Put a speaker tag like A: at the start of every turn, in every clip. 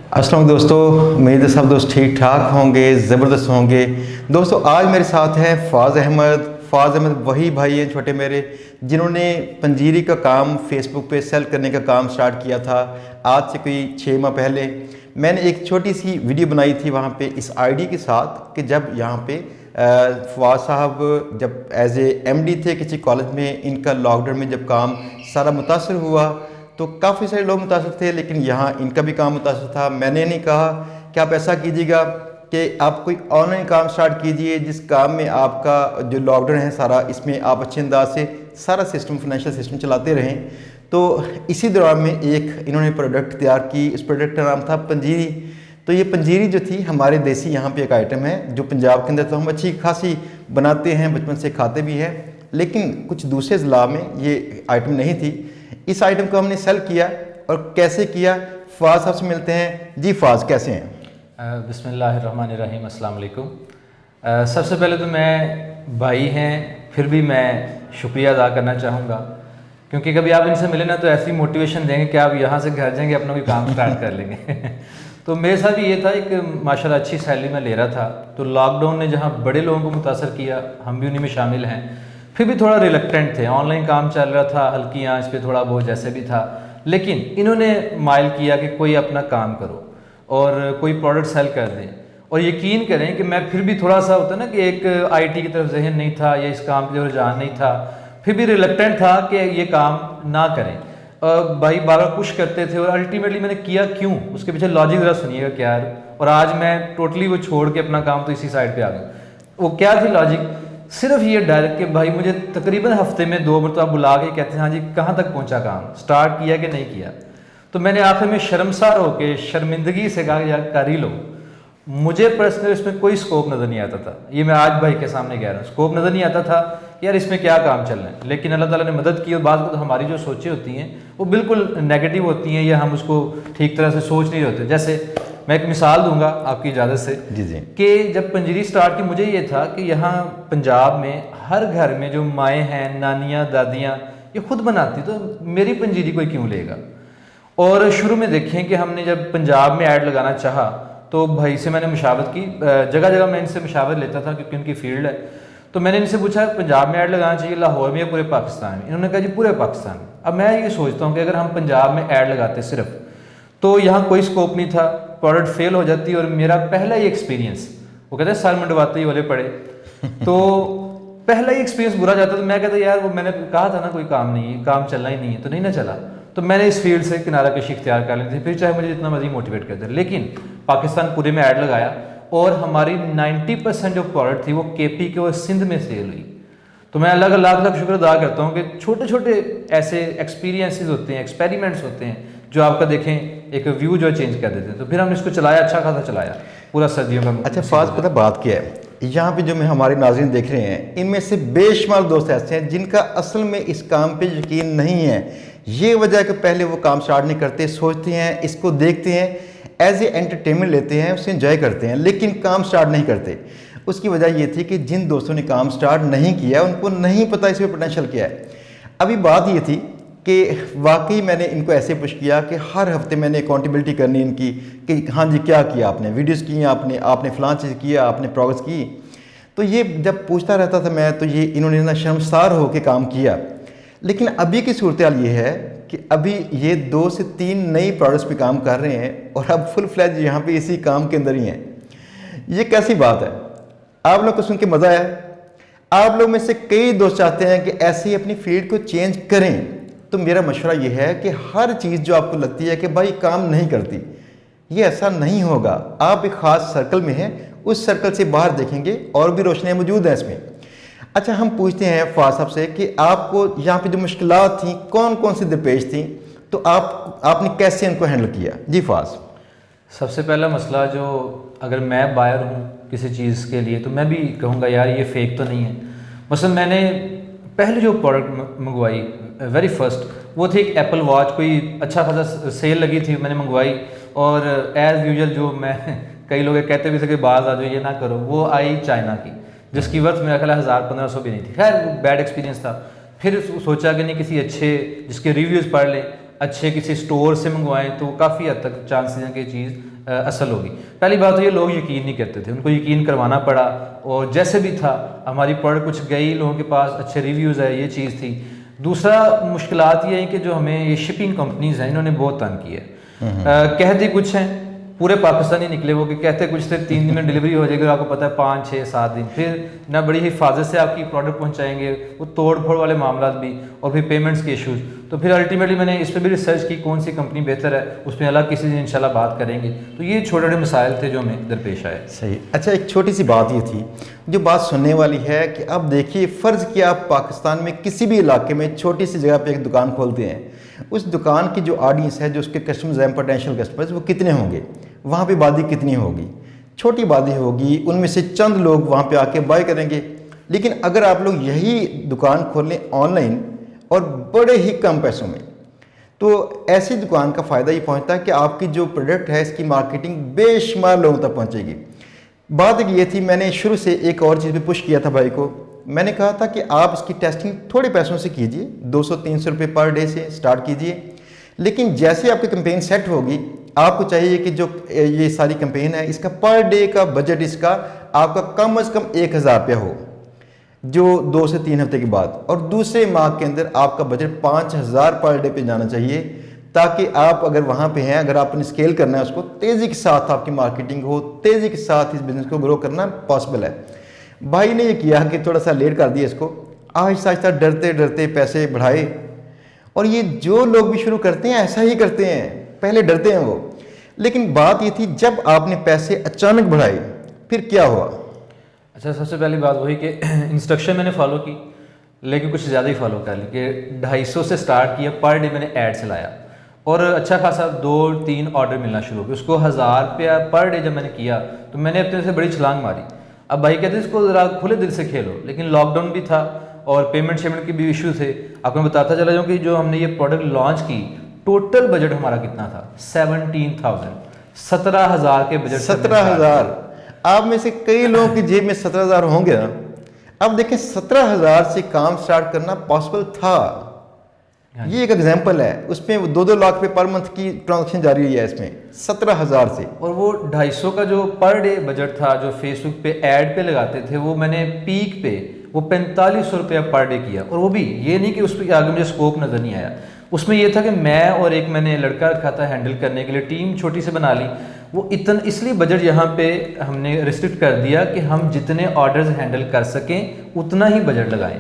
A: अस्सलाम दोस्तों, उम्मीद है सब दोस्त ठीक ठाक होंगे, ज़बरदस्त होंगे। दोस्तों आज मेरे साथ हैं फ़ाज़ अहमद वही भाई हैं छोटे मेरे, जिन्होंने पंजीरी का काम फेसबुक पे सेल करने का काम स्टार्ट किया था आज से कोई 6 माह पहले। मैंने एक छोटी सी वीडियो बनाई थी वहाँ पे इस आईडी के साथ कि जब यहाँ पे फ़वाद साहब जब एज ए एमडी थे किसी कॉलेज में, इनका लॉकडाउन में जब काम सारा मुतासर हुआ तो काफ़ी सारे लोग मुतासर थे, लेकिन यहाँ इनका भी काम मुतासर था। मैंने नहीं कहा कि आप ऐसा कीजिएगा कि आप कोई ऑनलाइन काम स्टार्ट कीजिए जिस काम में आपका जो लॉकडाउन है सारा, इसमें आप अच्छे अंदाज से सारा सिस्टम फाइनेंशियल सिस्टम चलाते रहें। तो इसी दौरान में एक इन्होंने प्रोडक्ट तैयार की, इस प्रोडक्ट का नाम था पंजीरी। तो ये पंजीरी जो थी हमारे देसी यहाँ पे एक आइटम है जो पंजाब के अंदर तो हम अच्छी खासी बनाते हैं, बचपन से खाते भी हैं, लेकिन कुछ दूसरे ज़िला में ये आइटम नहीं थी। इस आइटम को हमने सेल किया और कैसे किया, फ़वाद साहब से मिलते हैं। जी फ़वाद, कैसे हैं?
B: बिस्मिल्लाहिर्रहमानिर्रहीम, अस्सलाम वालेकुम। सबसे पहले तो मैं भाई हैं, फिर भी मैं शुक्रिया अदा करना चाहूँगा क्योंकि कभी आप इनसे मिले ना तो ऐसी मोटिवेशन देंगे कि आप यहाँ से घर जाएंगे अपना कोई काम स्टार्ट कर लेंगे। तो मेरे साथ भी ये था, एक माशाल्लाह अच्छी सैलरी में ले रहा था, तो लॉकडाउन ने जहाँ बड़े लोगों को मुतासर किया, हम भी उन्हीं में शामिल हैं। फिर भी थोड़ा रिलक्टेंट थे, ऑनलाइन काम चल रहा था, हल्की आंच पे थोड़ा बहुत जैसे भी था, लेकिन इन्होंने माइल किया कि कोई अपना काम करो और कोई प्रोडक्ट सेल कर दें। और यकीन करें कि मैं फिर भी थोड़ा सा होता ना कि एक आईटी की तरफ जहन नहीं था या इस काम की तरफ रुझान नहीं था, फिर भी रिलक्टेंट था कि ये काम ना करें। भाई बार बार पुश करते थे और अल्टीमेटली मैंने किया क्यों, उसके पीछे लॉजिक ज़रा सुनिएगा क्या है। और आज मैं टोटली वो छोड़ के अपना काम तो इसी साइड पे आ गया। वो क्या थी लॉजिक, सिर्फ ये डर कि भाई मुझे तकरीबन हफ्ते में 2 मरतबा बुला के कहते हैं हाँ जी कहाँ तक पहुँचा काम, स्टार्ट किया कि नहीं किया। तो मैंने आखिर में शर्मसार होकर शर्मिंदगी से कहा यार कर ही लो। मुझे पर्सनल इसमें कोई स्कोप नज़र नहीं आता था, ये मैं आज भाई के सामने कह रहा हूँ, स्कोप नज़र नहीं आता था यार इसमें क्या काम चल रहा है। लेकिन अल्लाह ताला ने मदद की और बाद को तो हमारी जो सोचें होती हैं वो बिल्कुल नेगेटिव होती हैं या हम उसको ठीक तरह से सोच नहीं होते। जैसे मैं एक मिसाल दूंगा आपकी इजाज़त से
A: जी
B: कि जब पंजीरी स्टार्ट की मुझे ये था कि यहाँ पंजाब में हर घर में जो माएँ हैं, नानियाँ, दादियाँ ये खुद बनाती, तो मेरी पंजीरी कोई क्यों लेगा। और शुरू में देखें कि हमने जब पंजाब में ऐड लगाना चाहा तो भाई से मैंने मशावरत की, जगह जगह मैं इनसे मशावरत लेता था क्योंकि उनकी फील्ड है। तो मैंने इनसे पूछा पंजाब में ऐड लगाना चाहिए लाहौर में या पूरे पाकिस्तान में। इन्होंने कहा जी पूरे पाकिस्तान में। अब मैं ये सोचता हूँ कि अगर हम पंजाब में ऐड लगाते सिर्फ, तो यहाँ कोई स्कोप नहीं था, प्रोडक्ट फेल हो जाती। और मेरा पहला ही एक्सपीरियंस, वो कहते हैं सर मंडवाते ही वाले पड़े, तो पहला ही एक्सपीरियंस बुरा जाता। तो मैं कहता यार वो मैंने कहा था ना कोई काम नहीं है, काम चलना ही नहीं है, तो नहीं ना चला। तो मैंने इस फील्ड से किनारा कशी इख्तियार कर ली थी, फिर चाहे मुझे जितना मर्जी मोटिवेट कर दे। लेकिन पाकिस्तान पूरे में ऐड लगाया और हमारी 90% जो प्रोडक्ट थी वो केपी के और सिंध में सेल हुई। तो मैं अल्लाह का लाख लाख शुक्र अदा करता हूँ कि छोटे छोटे ऐसे एक्सपीरियंसेस होते हैं, एक्सपेरिमेंट्स होते हैं जो आपका देखें एक व्यू जो चेंज कर देते हैं। तो फिर हमने इसको चलाया, अच्छा खासा चलाया पूरा सर्दियों का।
A: अच्छा फ़वाद, पता बात क्या है, यहाँ पे जो मैं हमारे नाज़रीन देख रहे हैं इनमें से बेशुमार दोस्त ऐसे हैं जिनका असल में इस काम पे यकीन नहीं है। ये वजह है कि पहले वो काम स्टार्ट नहीं करते, सोचते हैं, इसको देखते हैं, एज ए एंटरटेनमेंट लेते हैं, उसे एंजॉय करते हैं, लेकिन काम स्टार्ट नहीं करते। उसकी वजह ये थी कि जिन दोस्तों ने काम स्टार्ट नहीं किया उनको नहीं पता इसमें पोटेंशियल क्या है। अभी बात ये थी कि वाकई मैंने इनको ऐसे पुश किया कि हर हफ्ते मैंने अकाउंटेबिलिटी करनी इनकी कि हाँ जी क्या किया आपने, वीडियोस की आपने फ़लाँ चीज़ किया, आपने प्रोग्रेस की। तो ये जब पूछता रहता था मैं, तो ये इन्होंने ना शर्मसार होकर काम किया। लेकिन अभी की सूरत हाल ये है कि अभी ये 2 से 3 नई प्रोडक्ट्स पे काम कर रहे हैं और अब फुल फ्लैज यहाँ पे इसी काम के अंदर ही हैं। ये कैसी बात है? आप लोग को सुन के मज़ा आया? आप लोग में से कई दोस्त चाहते हैं कि ऐसे ही अपनी फील्ड को चेंज करें। तो मेरा मशवरा ये है कि हर चीज़ जो आपको लगती है कि भाई काम नहीं करती, ये ऐसा नहीं होगा। आप एक ख़ास सर्कल में हैं, उस सर्कल से बाहर देखेंगे और भी रोशनियाँ मौजूद हैं इसमें। अच्छा, हम पूछते हैं फ़वाद साहब से कि आपको यहाँ पे जो मुश्किलात थी कौन कौन सी दरपेश थी, तो आपने कैसे उनको हैंडल किया? जी फ़वाद।
B: सबसे पहला मसला जो, अगर मैं बायर हूँ किसी चीज़ के लिए तो मैं भी कहूँगा यार ये फेक तो नहीं है। मसलन मैंने पहले जो प्रोडक्ट मंगवाई वेरी फर्स्ट, वो थी एक एप्पल वॉच, कोई अच्छा खासा सेल लगी थी, मैंने मंगवाई और एज़ यूजुअल जो मैं कई लोग कहते भी थे कि बाज़ आ जाओ ये ना करो, वो आई चाइना की जिसकी वर्थ मेरा ख्याल 1000-1500 भी नहीं थी। खैर बैड एक्सपीरियंस था। फिर सोचा कि नहीं किसी अच्छे जिसके रिव्यूज़ पढ़ लें, अच्छे किसी स्टोर से मंगवाएं तो काफ़ी हद तक चांसेस हैं कि चीज़ असल होगी। पहली बात तो ये लोग यकीन नहीं करते थे, उनको यकीन करवाना पड़ा, और जैसे भी था हमारी प्रोडक्ट कुछ गई, लोगों के पास अच्छे रिव्यूज़ है, ये चीज़ थी। दूसरा मुश्किलात ये है कि जो हमें ये शिपिंग कंपनीज़ हैं इन्होंने बहुत तंग किया है। कहते कुछ हैं, पूरे पाकिस्तानी निकले वो कि कहते कुछ थे 3 दिन में डिलीवरी हो जाएगी, आपको पता है 5, 6, 7 दिन, फिर ना बड़ी हिफाजत से आपकी प्रोडक्ट पहुंचाएंगे, वो तोड़ फोड़ वाले मामला भी, और फिर पेमेंट्स के इश्यूज़। तो फिर अल्टीमेटली मैंने इस पर भी रिसर्च की कौन सी कंपनी बेहतर है, उस पर अलग किसी दिन इंशाल्लाह बात करेंगे। तो ये छोटे छोटे मसाइल थे जो हमें दरपेश आए।
A: सही। अच्छा, एक छोटी सी बात ये थी जो बात सुनने वाली है कि अब देखिए, फ़र्ज़ किया आप पाकिस्तान में किसी भी इलाके में छोटी सी जगह पे एक दुकान खोलते हैं, उस दुकान की जो ऑडियंस है, जो उसके कस्टमर्स हैं, पोटेंशियल कस्टमर्स, वो कितने होंगे, वहाँ पे आबादी कितनी होगी, छोटी आबादी होगी, उनमें से चंद लोग वहाँ पे आके बाय करेंगे। लेकिन अगर आप लोग यही दुकान खोल लें ऑनलाइन और बड़े ही कम पैसों में, तो ऐसी दुकान का फ़ायदा ये पहुँचता है कि आपकी जो प्रोडक्ट है इसकी मार्केटिंग बेशुमार लोगों तक पहुँचेगी। बात ये थी, मैंने शुरू से एक और चीज़ भी पुश किया था भाई को, मैंने कहा था कि आप इसकी टेस्टिंग थोड़े पैसों से कीजिए, 200-300 रुपये पर डे से स्टार्ट कीजिए। लेकिन जैसे आपकी कैंपेन सेट होगी, आपको चाहिए कि जो ये सारी कैंपेन है इसका पर डे का बजट इसका आपका कम से कम 1000 रुपया हो, जो 2 से 3 हफ्ते के बाद, और दूसरे माह के अंदर आपका बजट 5000 पर डे पे जाना चाहिए, ताकि आप अगर वहाँ पे हैं, अगर आपने स्केल करना है उसको, तेज़ी के साथ आपकी मार्केटिंग हो, तेज़ी के साथ इस बिज़नेस को ग्रो करना पॉसिबल है। भाई ने ये किया कि थोड़ा सा लेट कर दिया इसको, आहिस्ता आहिस्ता डरते डरते पैसे बढ़ाए, और ये जो लोग भी शुरू करते हैं ऐसा ही करते हैं, पहले डरते हैं वो। लेकिन बात ये थी, जब आपने पैसे अचानक बढ़ाए फिर क्या हुआ?
B: अच्छा, सबसे पहली बात वही कि इंस्ट्रक्शन मैंने फॉलो की, लेकिन कुछ ज़्यादा ही फॉलो कर ली कि 250 से स्टार्ट किया, पर डे मैंने ऐड चलाया, और अच्छा खासा 2-3 ऑर्डर मिलना शुरू हो गया। उसको 1000 रुपया पर डे जब मैंने किया तो मैंने अपने से बड़ी छलांग मारी। अब भाई कहते इसको ज़रा खुले दिल से खेलो, लेकिन लॉकडाउन भी था और पेमेंट शेमेंट के भी इशू थे। आपको मैं बताता चला जाऊँ कि जो हमने ये प्रोडक्ट लॉन्च की, टोटल बजट हमारा कितना था? 17,000, 17,000 के बजट।
A: 17,000। आप में से कई लोगों की जेब में 17,000 होंगे ना। अब देखें, 17,000 से काम स्टार्ट करना पॉसिबल था। ये एक एग्जांपल है, उसमें 2-2 लाख रुपए पर मंथ की ट्रांजेक्शन जारी है इसमें 17,000 से।
B: और वो 250 का जो पर डे बजट था जो फेसबुक पे ऐड पे लगाते थे, वो मैंने पीक पे वो 4500 रुपया पर डे किया। और वो भी ये नहीं कि उस पर आगे मुझे स्कोप नज़र नहीं आया, उसमें ये था कि मैं और एक मैंने लड़का रखा था हैंडल करने के लिए, टीम छोटी से बना ली। वो इतना इसलिए बजट यहाँ पे हमने रिस्ट्रिक्ट कर दिया कि हम जितने ऑर्डर्स हैंडल कर सकें उतना ही बजट लगाएं।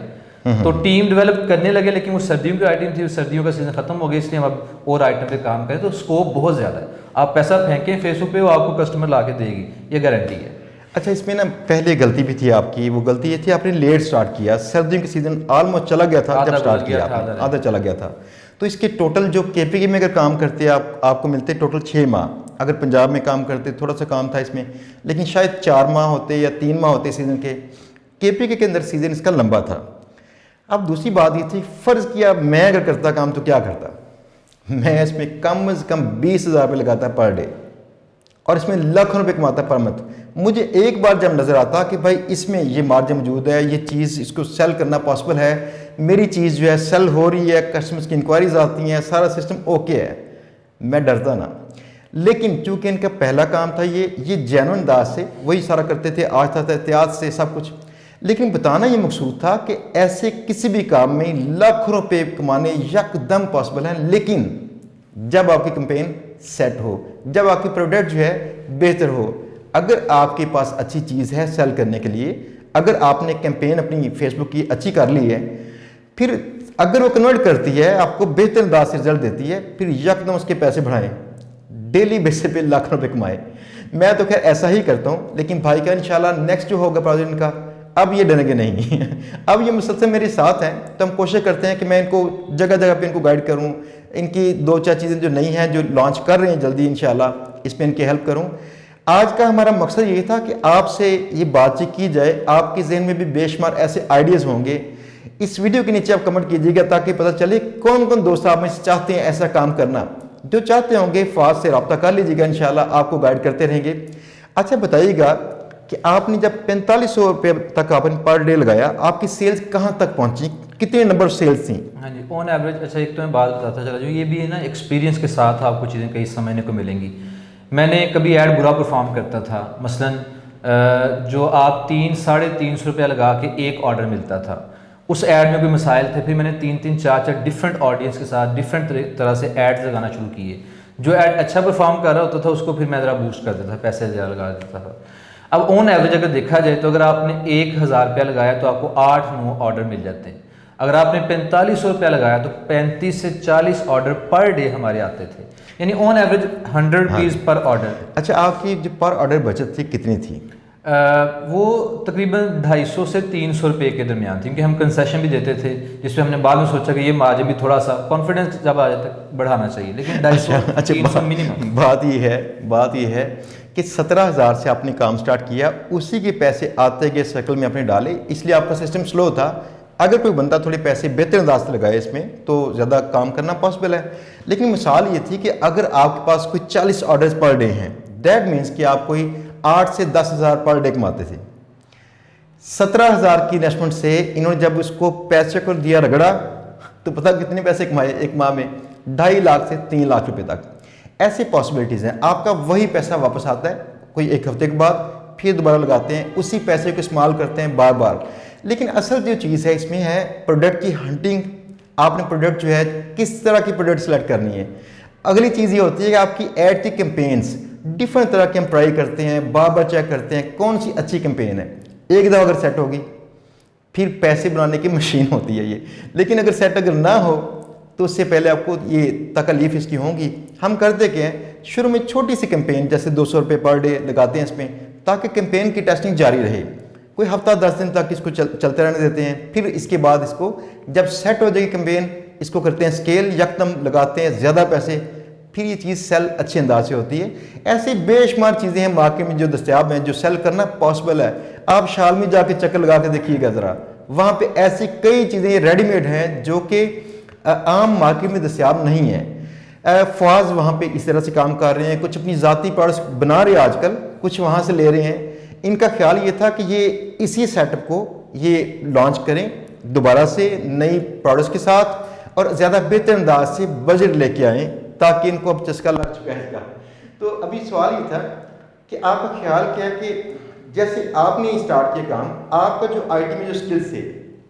B: तो टीम डेवलप करने लगे, लेकिन वो सर्दियों की आइटम थी, सर्दियों का सीजन खत्म हो गया, इसलिए हम अब और आइटम पे काम करें। तो स्कोप बहुत ज़्यादा है, आप पैसा फेंकें फेसबुक पे, वो आपको कस्टमर ला के देगी, ये गारंटी है।
A: अच्छा, इसमें ना पहले गलती भी थी आपकी, वो गलती ये थी आपने लेट स्टार्ट किया, सर्दियों का सीजन ऑलमोस्ट चला गया था जब स्टार्ट किया आपने, आधा चला गया था। तो इसके टोटल जो केपीके में अगर काम करते आपको मिलते टोटल 6 माह। अगर पंजाब में काम करते थोड़ा सा काम था इसमें, लेकिन शायद 4 माह होते या 3 माह होते सीज़न के। केपीके के अंदर सीज़न इसका लंबा था। अब दूसरी बात ये थी, फ़र्ज़ किया मैं अगर करता काम तो क्या करता, मैं इसमें कम से कम 20,000 रुपये लगाता पर डे, और इसमें लाखों रुपये कमाता पर मंथ। मुझे एक बार जब नज़र आता कि भाई इसमें ये मार्जिन मौजूद है, ये चीज़ इसको सेल करना पॉसिबल है, मेरी चीज़ जो है सेल हो रही है, कस्टमर्स की इंक्वायरीज आती हैं, सारा सिस्टम ओके है, मैं डरता ना। लेकिन चूंकि इनका पहला काम था, ये जेन्युइन अंदाज से वही सारा करते थे, आज था एहतियात से सब कुछ। लेकिन बताना ये मकसूद था कि ऐसे किसी भी काम में लाखों रुपये कमाने यकदम पॉसिबल है, लेकिन जब आपकी कैंपेन सेट हो, जब आपकी प्रोडक्ट जो है बेहतर हो, अगर आपके पास अच्छी चीज़ है सेल करने के लिए, अगर आपने कैंपेन अपनी फेसबुक की अच्छी कर ली है, फिर अगर वो कन्वर्ट करती है, आपको बेहतर अंदाज से रिजल्ट देती है, फिर यकदम उसके पैसे बढ़ाएं, डेली बेसिस पे लाख रुपए कमाए। मैं तो खैर ऐसा ही करता हूँ, लेकिन भाई का इंशाल्लाह नेक्स्ट जो होगा प्रोजेक्ट का, अब ये डरेंगे नहीं अब ये मुसलसल मेरे साथ हैं, तो हम कोशिश करते हैं कि मैं इनको जगह जगह पे इनको गाइड करूँ, इनकी 2-4 चीज़ें जो नई हैं जो लॉन्च कर रहे हैं जल्दी इंशाल्लाह, इस पर इनकी हेल्प करूँ। आज का हमारा मकसद ये था कि आपसे ये बातचीत की जाए, आपके जहन में भी बेशुमार ऐसे आइडियाज़ होंगे, इस वीडियो के नीचे आप कमेंट कीजिएगा ताकि पता चले कौन कौन दोस्त आप में से चाहते हैं ऐसा काम करना। जो चाहते होंगे फास्ट से रब्ता कर लीजिएगा, इंशाल्लाह आपको गाइड करते रहेंगे। अच्छा बताइएगा कि आपने जब 4500 रुपये तक आपने पर डे लगाया, आपकी सेल्स कहाँ तक पहुँची, कितने नंबर ऑफ सेल्स थी?
B: हाँ जी, ऑन एवरेज। अच्छा, एक तो मैं बात बताता चला जो ये भी है ना, एक्सपीरियंस के साथ आपको चीज़ें कई समझने को मिलेंगी। मैंने कभी ऐड बुरा परफॉर्म करता था, मसलन जो आप 300-350 रुपया लगा के एक ऑर्डर मिलता था, उस ऐड में कोई मसाइल थे, फिर मैंने 3-3, 4-4 डिफरेंट ऑडियंस के साथ डिफरेंट तरह से एड्स लगाना शुरू किए। जो ऐड अच्छा परफॉर्म कर रहा होता था उसको फिर मैं ज़रा बूस्ट कर देता था, पैसे ज़्यादा लगा देता था। अब ऑन एवरेज अगर देखा जाए तो अगर आपने 1000 रुपया लगाया तो आपको 8-9 ऑर्डर मिल जाते हैं। अगर आपने 4500 रुपया लगाया तो 35 से 40 ऑर्डर पर डे हमारे आते थे, यानी ऑन एवरेज 100 रुपीज़ पर ऑर्डर।
A: अच्छा, आपकी जो पर ऑर्डर बचत थी कितनी थी?
B: वो तकरीबन 250 से 300 रुपये के दरमियान थी, क्योंकि हम कंसेशन भी देते थे, जिसमें हमने बाद में सोचा कि ये मार्जिन भी थोड़ा सा कॉन्फिडेंस जब आ जाता है बढ़ाना चाहिए, लेकिन 250-300 मिनिमम।
A: बात ये है कि 17,000 से आपने काम स्टार्ट किया, उसी के पैसे आते गए सर्कल में आपने डाले, इसलिए आपका सिस्टम स्लो था। अगर कोई बंदा थोड़े पैसे बेहतर अंदाज से लगाए इसमें तो ज़्यादा काम करना पॉसिबल है। लेकिन मिसाल ये थी कि अगर आपके पास कोई 40 ऑर्डर्स पर डे हैं, दैट मीन्स कि आप कोई 8 से 10,000 पर डे कमाते थे। 17,000 की इन्वेस्टमेंट से इन्होंने जब उसको पैसे को दिया रगड़ा तो पता कितने पैसे कमाए एक माह में? 2.5 लाख से 3 लाख रुपए तक। ऐसी पॉसिबिलिटीज़ हैं। आपका वही पैसा वापस आता है कोई एक हफ्ते के बाद, फिर दोबारा लगाते हैं, उसी पैसे को इस्तेमाल करते हैं बार बार। लेकिन असल जो चीज़ है इसमें है प्रोडक्ट की हंटिंग। आपने प्रोडक्ट जो है किस तरह की प्रोडक्ट सेलेक्ट करनी है। अगली चीज़ ये होती है कि आपकी एड की कैंपेन्स डिफरेंट तरह के हम ट्राई करते हैं, बार बार चेक करते हैं कौन सी अच्छी कैंपेन है। एक दफ़ा अगर सेट होगी फिर पैसे बनाने की मशीन होती है ये, लेकिन अगर सेट अगर ना हो तो उससे पहले आपको ये तकलीफ इसकी होंगी। हम करते क्या हैं, शुरू में छोटी सी कैंपेन जैसे 200 रुपये पर डे लगाते हैं इसमें, ताकि कैंपेन की टेस्टिंग जारी रहे। कोई हफ्ता 10 दिन तक इसको चलते रहने देते हैं। फिर इसके बाद इसको जब सेट हो जाएगी कैंपेन, इसको करते हैं स्केल, यकदम लगाते हैं ज़्यादा पैसे, फिर ये चीज़ सेल अच्छे अंदाज से होती है। ऐसी बेशुमार चीज़ें हैं मार्केट में जो दस्तियाब हैं, जो सेल करना पॉसिबल है। आप शाल में जाके चक्कर लगा के देखिएगा ज़रा, वहाँ पे ऐसी कई चीज़ें रेडीमेड हैं जो कि आम मार्केट में दस्तियाब नहीं है। फवाज वहाँ पे इस तरह से काम कर रहे हैं, कुछ अपनी ज़ाती प्रोडक्ट्स बना रहे हैं आजकल, कुछ वहाँ से ले रहे हैं। इनका ख्याल ये था कि ये इसी सेटअप को ये लॉन्च करें दोबारा से नई प्रोडक्ट्स के साथ और ज़्यादा बेहतर अंदाज से बजट लेके आएँ, ताकि इनको अब चस्का लग चुका है इसका। तो अभी सवाल ये था कि आपका ख्याल क्या है कि जैसे आपने स्टार्ट किया काम, आपका जो आईटी में जो स्किल्स थे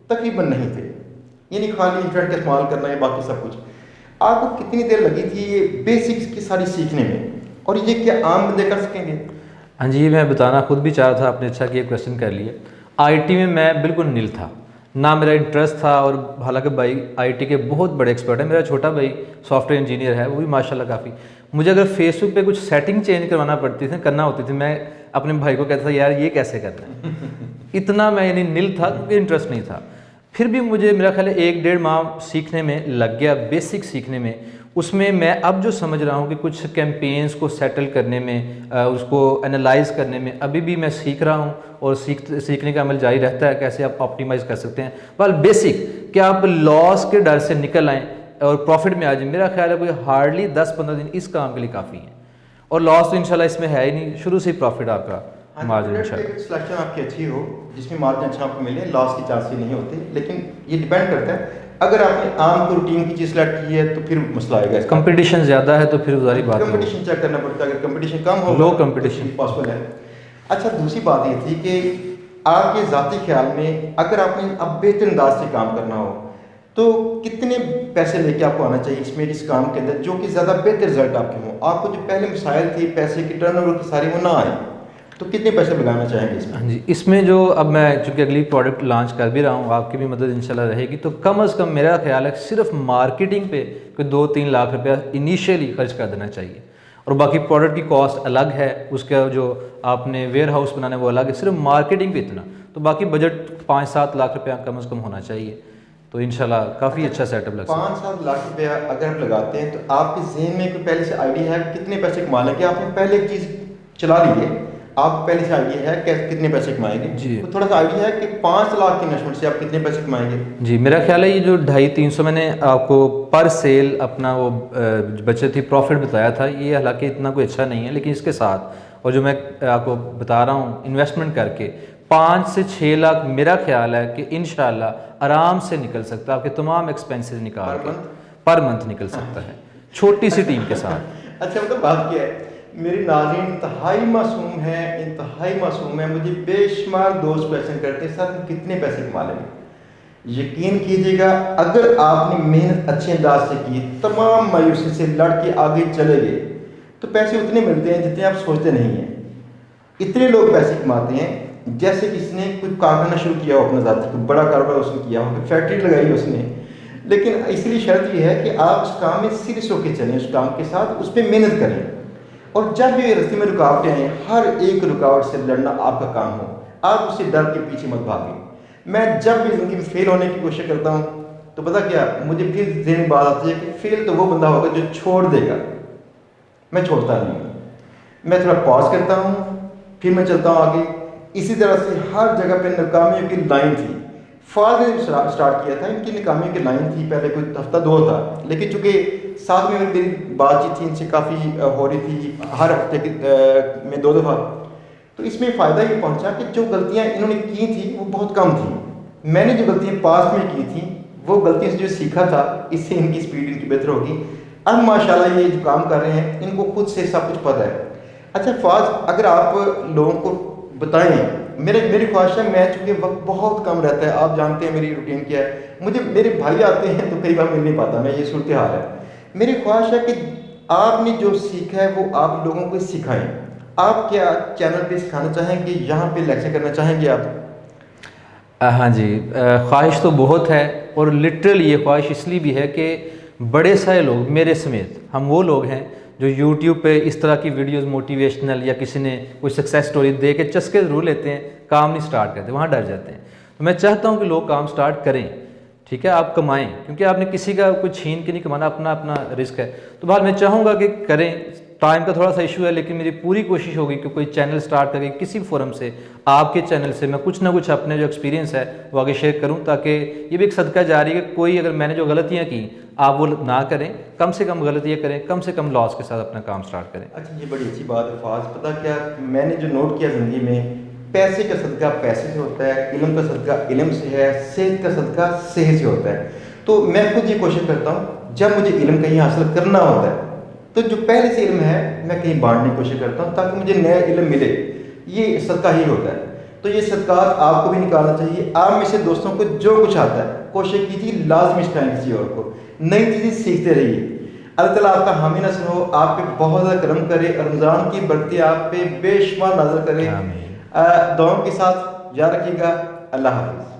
A: तकरीबन नहीं थे, यानी खाली इंटरनेट का इस्तेमाल करना है, बाकी सब कुछ, आपको कितनी देर लगी थी ये बेसिक्स की सारी सीखने में, और ये क्या आम बंदे कर सकेंगे?
B: हाँ जी, मैं बताना खुद भी चाह रहा था, आपने अच्छा कि क्वेश्चन कर लिए। आईटी में मैं बिल्कुल नील था, ना मेरा इंटरेस्ट था, और हालांकि भाई आईटी के बहुत बड़े एक्सपर्ट है। मेरा छोटा भाई सॉफ्टवेयर इंजीनियर है, वो भी माशाल्लाह काफ़ी। मुझे अगर फेसबुक पे कुछ सेटिंग चेंज करना होती थी, मैं अपने भाई को कहता था यार ये कैसे करना है। इतना मैं यानी नील था, क्योंकि इंटरेस्ट नहीं था। फिर भी मुझे मेरा ख्याल है 1-1.5 माह सीखने में लग गया, बेसिक सीखने में। उसमें मैं अब जो समझ रहा हूँ कि कुछ कैंपेन्स को सेटल करने में, उसको एनालाइज करने में अभी भी मैं सीख रहा हूँ, और सीखने का अमल जारी रहता है, कैसे आप ऑप्टिमाइज़ कर सकते हैं। वाल बेसिक कि आप लॉस के डर से निकल आएँ और प्रॉफिट में आ जाए। मेरा ख्याल है कोई हार्डली 10-15 दिन इस काम के लिए काफ़ी है, और लॉस तो इंशाल्लाह इसमें है ही नहीं, शुरू से ही प्रॉफिट आपका मार्जिन इंशाल्लाह।
A: सिलेक्शन आपकी अच्छी हो जिसमें मार्जिन अच्छा आपको मिले, लॉस की चांसेस नहीं होते। लेकिन ये डिपेंड करता है, अगर आपने आम को रूटीन की चीज़ सेलेक्ट की है तो फिर मसला आएगा।
B: कंपटीशन ज़्यादा है तो फिर सारी बात है,
A: कंपटीशन चेक करना पड़ता है। अगर कंपटीशन कम हो,
B: लो कंपटीशन
A: पॉसिबल है। अच्छा, दूसरी बात ये थी कि आपके ज़ाती ख्याल में अगर आपने अब बेहतर अंदाज से काम करना हो तो कितने पैसे लेके आपको आना चाहिए इसमें, इस काम के अंदर, जो कि ज़्यादा बेहतर रिजल्ट आपके हों? आपको जो पहले मसाइल थे पैसे की टर्नओवर की सारी, वो ना आए, तो कितने पैसे लगाना चाहेंगे इसमें?
B: हाँ जी, इसमें जो अब मैं चूँकि अगली प्रोडक्ट लॉन्च कर भी रहा हूँ, आपकी भी मदद इंशाल्लाह रहेगी, तो कम से कम मेरा ख्याल है सिर्फ मार्केटिंग पे कोई 2-3 लाख रुपया इनिशियली खर्च कर देना चाहिए, और बाकी प्रोडक्ट की कॉस्ट अलग है, उसका जो आपने वेयर हाउस बनाना है वो अलग है, सिर्फ मार्केटिंग पे इतना, तो बाकी बजट 5-7 लाख रुपया कम से कम होना चाहिए, तो इंशाल्लाह काफ़ी अच्छा सेटअप लग सकता है।
A: 5-7 लाख रुपया अगर आप लगाते हैं तो आपके जहन में कोई पहले से आइडिया है कितने पैसे कमा लेंगे? आपने पहले एक चीज़ चला ली है, आप पहले से आइडिया है कि कितने पैसे कमाएंगे जी, तो थोड़ा सा आइडिया है कि 5 लाख की इन्वेस्टमेंट से आप कितने पैसे कमाएंगे?
B: जी, मेरा ख्याल है ये जो 250-300 मैंने आपको पर सेल अपना वो बचत ही प्रॉफिट बताया था, ये हालांकि इतना कोई अच्छा नहीं है, लेकिन इसके साथ और जो मैं आपको बता रहा हूँ इन्वेस्टमेंट करके 5 से 6 लाख मेरा ख्याल है कि इंशाल्लाह आराम से निकल सकता है, आपके तमाम एक्सपेंसेस निकाल के पर मंथ निकल सकता है छोटी सी टीम के साथ।
A: अच्छा मतलब बात क्या है, मेरी नाज़रीन इंतहाई मासूम है, इंतहाई मासूम है। मुझे बेशुमार दोस्त क्वेश्चन करते हैं सर कितने पैसे कमा लेंगे। यकीन कीजिएगा अगर आपने मेहनत अच्छे अंदाज से की, तमाम मायूसी से लड़ के आगे चले गए तो पैसे उतने मिलते हैं जितने आप सोचते नहीं हैं। इतने लोग पैसे कमाते हैं जैसे किसी ने कोई कारखाना शुरू किया हो अपना ज़ाती, कोई बड़ा कारोबार उसने किया हो, फैक्ट्री लगाई उसने, लेकिन इसलिए शर्त यह है कि आप उस काम में सीरियस होकर चलें, उस काम के साथ उस पर मेहनत करें। और जब भी रास्ते में रुकावटें आएँ, हर एक रुकावट से लड़ना आपका काम हो, आप उससे डर के पीछे मत भागें। मैं जब भी ज़िंदगी में फेल होने की कोशिश करता हूँ तो पता क्या, मुझे फिर ज़हन में बात आती है कि फेल तो वो बंदा होगा जो छोड़ देगा। मैं छोड़ता नहीं हूँ, मैं थोड़ा पॉज करता हूँ फिर मैं चलता हूँ आगे। इसी तरह से हर जगह पे नाकामियों की लाइन थी। फाज ने स्टार्ट किया था, इनकी नाकामियों की लाइन थी, पहले कोई हफ्ता 2 था, लेकिन चूँकि साथ में मेरी बातचीत थी इनसे काफ़ी हो रही थी हर हफ्ते में 2 दफ़ा, तो इसमें फ़ायदा ये पहुंचा कि जो गलतियां इन्होंने की थी वो बहुत कम थी। मैंने जो गलतियां पास में की थी वो गलतियों से जो सीखा था, इससे इनकी स्पीड इनकी बेहतर होगी। अब माशाल्लाह ये जो काम कर रहे हैं इनको खुद से सब कुछ पता है। अच्छा फाज, अगर आप लोगों को बताएं, मेरी ख्वाहिश है, मैं चूँकि वक्त बहुत कम रहता है, आप जानते हैं मेरी रूटीन क्या है, मुझे मेरे भाई आते हैं तो कई बार मिल नहीं पाता मैं, ये सूरत हाल है। मेरी ख्वाहिश है कि आपने जो सीखा है वो आप लोगों को सिखाएं। आप क्या चैनल पे सिखाना चाहेंगे, यहाँ पे लेक्चर करना चाहेंगे आप?
B: हाँ जी, ख्वाहिश तो बहुत है और लिटरली ये ख्वाहिश इसलिए भी है कि बड़े सारे लोग मेरे समेत, हम वो लोग हैं जो YouTube पे इस तरह की वीडियोस मोटिवेशनल या किसी ने कोई सक्सेस स्टोरी दे के चस्के ज़रूर लेते हैं, काम नहीं स्टार्ट करते, वहाँ डर जाते हैं। तो मैं चाहता हूँ कि लोग काम स्टार्ट करें, ठीक है, आप कमाएं, क्योंकि आपने किसी का कोई छीन के नहीं कमाना, अपना अपना रिस्क है। तो बाहर मैं चाहूँगा कि करें। टाइम का थोड़ा सा इशू है, लेकिन मेरी पूरी कोशिश होगी कि कोई चैनल स्टार्ट करके किसी फोरम से, आपके चैनल से मैं कुछ ना कुछ अपने जो एक्सपीरियंस है वो आगे शेयर करूं, ताकि ये भी एक सदका जारी है कि कोई अगर मैंने जो गलतियां की आप वो ना करें, कम से कम गलतियां करें, कम से कम लॉस के साथ अपना काम स्टार्ट करें।
A: अच्छा, ये बड़ी अच्छी बात है फाज। पता क्या, मैंने जो नोट किया ज़िंदगी में, पैसे का सदका पैसे से होता है, इल्म का सदका इल्म से है, सेहत का सदका सेहत से होता है। तो मैं खुद ये कोशिश करता हूँ जब मुझे इल्म कहीं हासिल करना होता है तो जो पहले से इल्म है मैं कहीं बांटने की कोशिश करता हूँ ताकि मुझे नया इल्म मिले। ये सदका ही होता है। तो ये सदकात आपको भी निकालना चाहिए। आप में से दोस्तों को जो कुछ आता है कोशिश कीजिए लाजमी सिखाएं किसी और को, नई चीज़ें सीखते रहिए। अल्लाह ताला आपका हामी नस्ल हो, आप पे बहुत ज़्यादा करम करे, रमज़ान की बरकतें आप पे बेशुमार नाज़िल करे। दुआओं के साथ याद रखिएगा। अल्लाह हाफ़िज़।